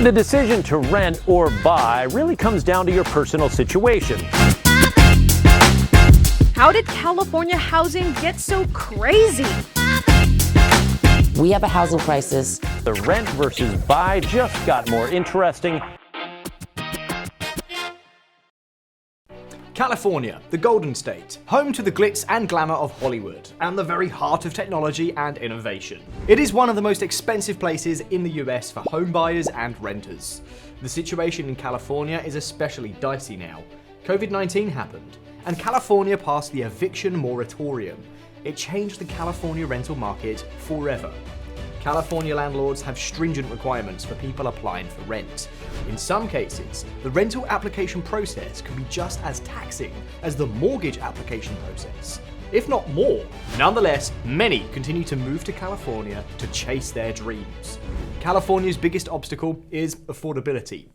The decision to rent or buy really comes down to your personal situation. How did California housing get so crazy? We have a housing crisis. The rent versus buy just got more interesting. California, the Golden State, home to the glitz and glamour of Hollywood, and the very heart of technology and innovation. It is one of the most expensive places in the US for home buyers and renters. The situation in California is especially dicey now. COVID-19 happened, and California passed the eviction moratorium. It changed the California rental market forever. California landlords have stringent requirements for people applying for rent. In some cases, the rental application process can be just as taxing as the mortgage application process, if not more. Nonetheless, many continue to move to California to chase their dreams. California's biggest obstacle is affordability.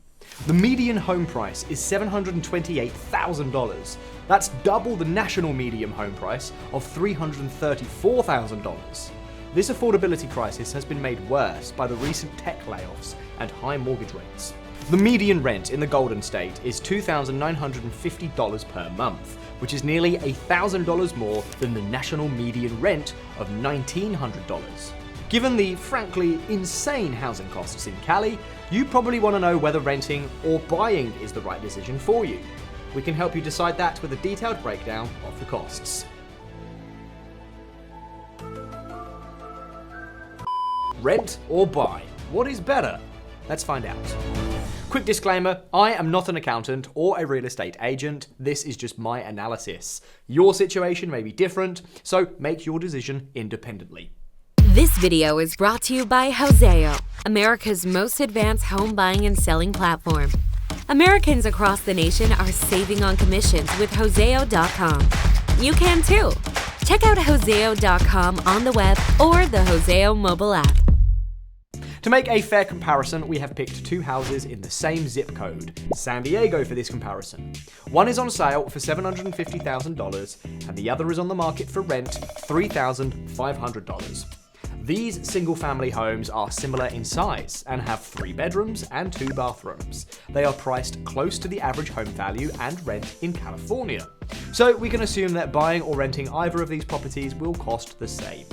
The median home price is $728,000. That's double the national median home price of $334,000. This affordability crisis has been made worse by the recent tech layoffs and high mortgage rates. The median rent in the Golden State is $2,950 per month, which is nearly $1,000 more than the national median rent of $1,900. Given the frankly insane housing costs in Cali, you probably want to know whether renting or buying is the right decision for you. We can help you decide that with a detailed breakdown of the costs. Rent or buy? What is better? Let's find out. Quick disclaimer, I am not an accountant or a real estate agent. This is just my analysis. Your situation may be different, so make your decision independently. This video is brought to you by Houzeo, America's most advanced home buying and selling platform. Americans across the nation are saving on commissions with Houzeo.com. You can too. Check out Houzeo.com on the web or the Houzeo mobile app. To make a fair comparison, we have picked two houses in the same zip code, San Diego, for this comparison. One is on sale for $750,000 and the other is on the market for rent $3,500. These single-family homes are similar in size and have 3 bedrooms and 2 bathrooms. They are priced close to the average home value and rent in California. So we can assume that buying or renting either of these properties will cost the same.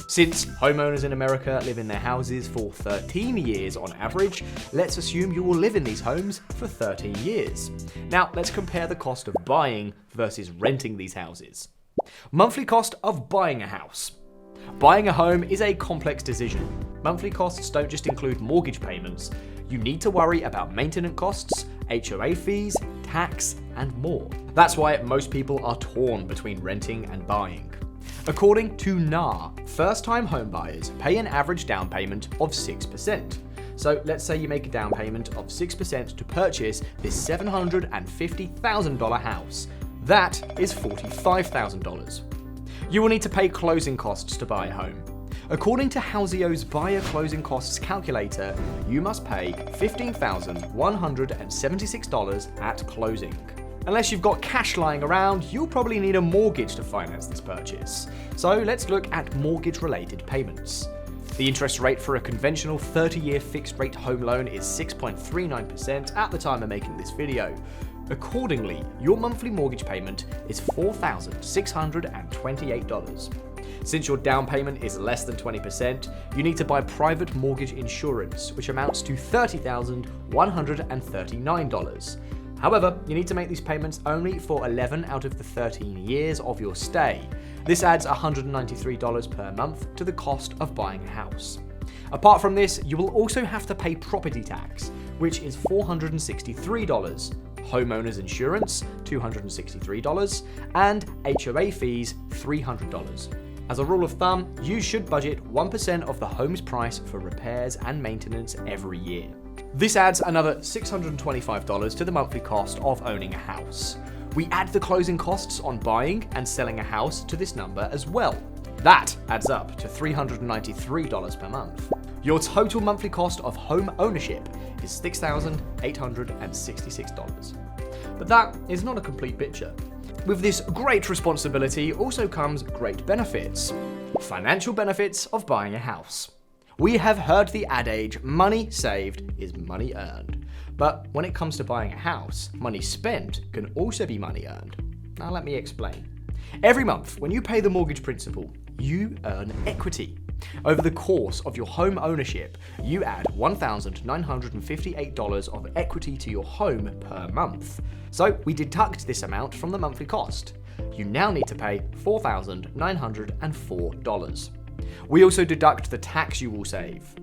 Since homeowners in America live in their houses for 13 years on average, let's assume you will live in these homes for 13 years. Now let's compare the cost of buying versus renting these houses. Monthly cost of buying a house. Buying a home is a complex decision. Monthly costs don't just include mortgage payments. You need to worry about maintenance costs, HOA fees, tax, and more. That's why most people are torn between renting and buying. According to NAR, first-time homebuyers pay an average down payment of 6%. So let's say you make a down payment of 6% to purchase this $750,000 house. That is $45,000. You will need to pay closing costs to buy a home. According to Houzeo's buyer closing costs calculator, you must pay $15,176 at closing. Unless you've got cash lying around, you'll probably need a mortgage to finance this purchase. So let's look at mortgage-related payments. The interest rate for a conventional 30-year fixed-rate home loan is 6.39% at the time of making this video. Accordingly, your monthly mortgage payment is $4,628. Since your down payment is less than 20%, you need to buy private mortgage insurance, which amounts to $30,139. However, you need to make these payments only for 11 out of the 13 years of your stay. This adds $193 per month to the cost of buying a house. Apart from this, you will also have to pay property tax, which is $463, homeowners insurance, $263, and HOA fees, $300. As a rule of thumb, you should budget 1% of the home's price for repairs and maintenance every year. This adds another $625 to the monthly cost of owning a house. We add the closing costs on buying and selling a house to this number as well. That adds up to $393 per month. Your total monthly cost of home ownership is $6,866. But that is not a complete picture. With this great responsibility also comes great benefits. Financial benefits of buying a house. We have heard the adage, money saved is money earned. But when it comes to buying a house, money spent can also be money earned. Now let me explain. Every month, when you pay the mortgage principal, you earn equity. Over the course of your home ownership, you add $1,958 of equity to your home per month. So we deduct this amount from the monthly cost. You now need to pay $4,904. We also deduct the tax you will save.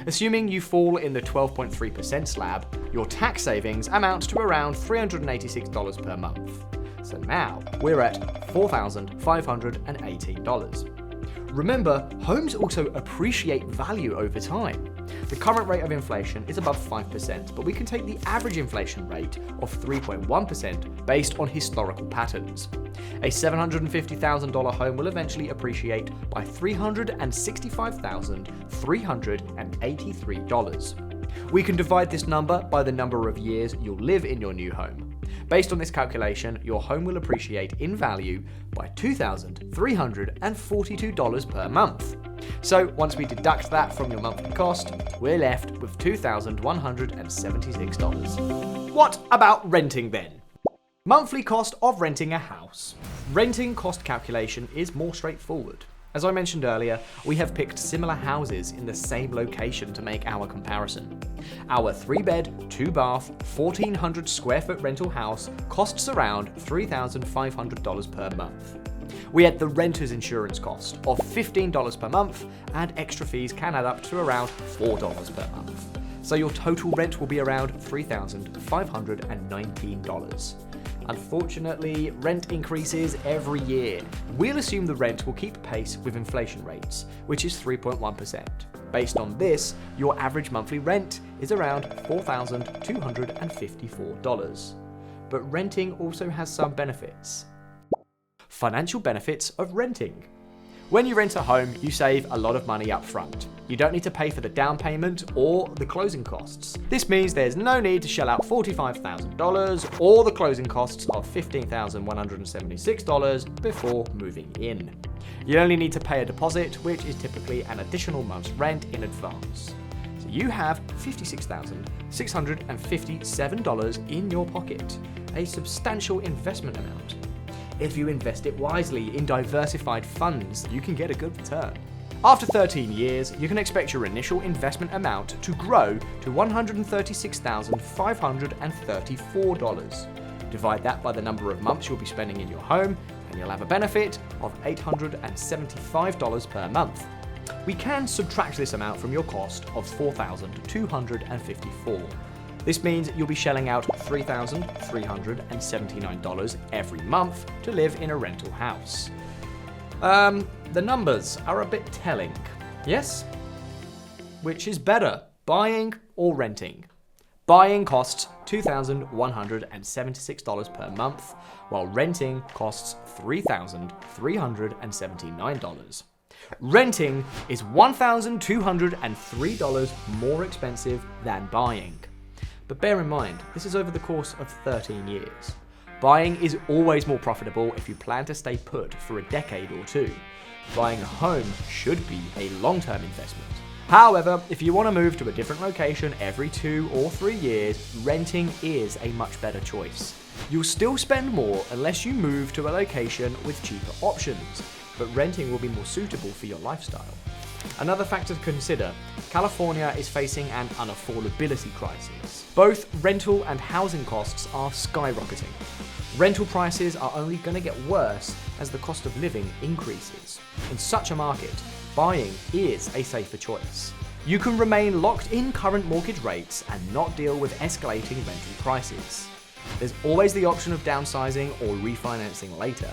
Assuming you fall in the 12.3% slab, your tax savings amount to around $386 per month. So now we're at $4,518. Remember, homes also appreciate value over time. The current rate of inflation is above 5%, but we can take the average inflation rate of 3.1% based on historical patterns. A $750,000 home will eventually appreciate by $365,383. We can divide this number by the number of years you'll live in your new home. Based on this calculation, your home will appreciate in value by $2,342 per month. So once we deduct that from your monthly cost, we're left with $2,176. What about renting then? Monthly cost of renting a house. Renting cost calculation is more straightforward. As I mentioned earlier, we have picked similar houses in the same location to make our comparison. Our 3-bed, 2-bath, 1,400 square foot rental house costs around $3,500 per month. We add the renter's insurance cost of $15 per month, and extra fees can add up to around $4 per month. So your total rent will be around $3,519. Unfortunately, rent increases every year. We'll assume the rent will keep pace with inflation rates, which is 3.1%. Based on this, your average monthly rent is around $4,254. But renting also has some benefits. Financial benefits of renting. When you rent a home, you save a lot of money up front. You don't need to pay for the down payment or the closing costs. This means there's no need to shell out $45,000 or the closing costs of $15,176 before moving in. You only need to pay a deposit, which is typically an additional month's rent in advance. So you have $56,657 in your pocket, a substantial investment amount. If you invest it wisely in diversified funds, you can get a good return. After 13 years, you can expect your initial investment amount to grow to $136,534. Divide that by the number of months you'll be spending in your home, and you'll have a benefit of $875 per month. We can subtract this amount from your cost of $4,254. This means you'll be shelling out $3,379 every month to live in a rental house. The numbers are a bit telling, yes? Which is better, buying or renting? Buying costs $2,176 per month, while renting costs $3,379. Renting is $1,203 more expensive than buying. But bear in mind, this is over the course of 13 years. Buying is always more profitable if you plan to stay put for a decade or two. Buying a home should be a long-term investment. However, if you want to move to a different location every 2 or 3 years, renting is a much better choice. You'll still spend more unless you move to a location with cheaper options, but renting will be more suitable for your lifestyle. Another factor to consider, California is facing an unaffordability crisis. Both rental and housing costs are skyrocketing. Rental prices are only going to get worse as the cost of living increases. In such a market, buying is a safer choice. You can remain locked in current mortgage rates and not deal with escalating rental prices. There's always the option of downsizing or refinancing later.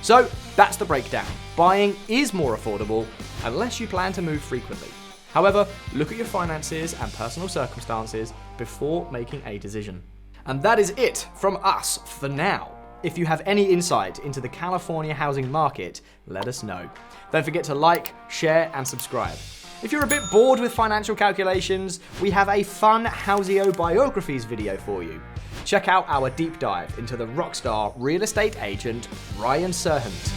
So that's the breakdown. Buying is more affordable unless you plan to move frequently. However, look at your finances and personal circumstances before making a decision. And that is it from us for now. If you have any insight into the California housing market, let us know. Don't forget to like, share, and subscribe. If you're a bit bored with financial calculations, we have a fun Houzeo biographies video for you. Check out our deep dive into the rockstar real estate agent Ryan Serhant.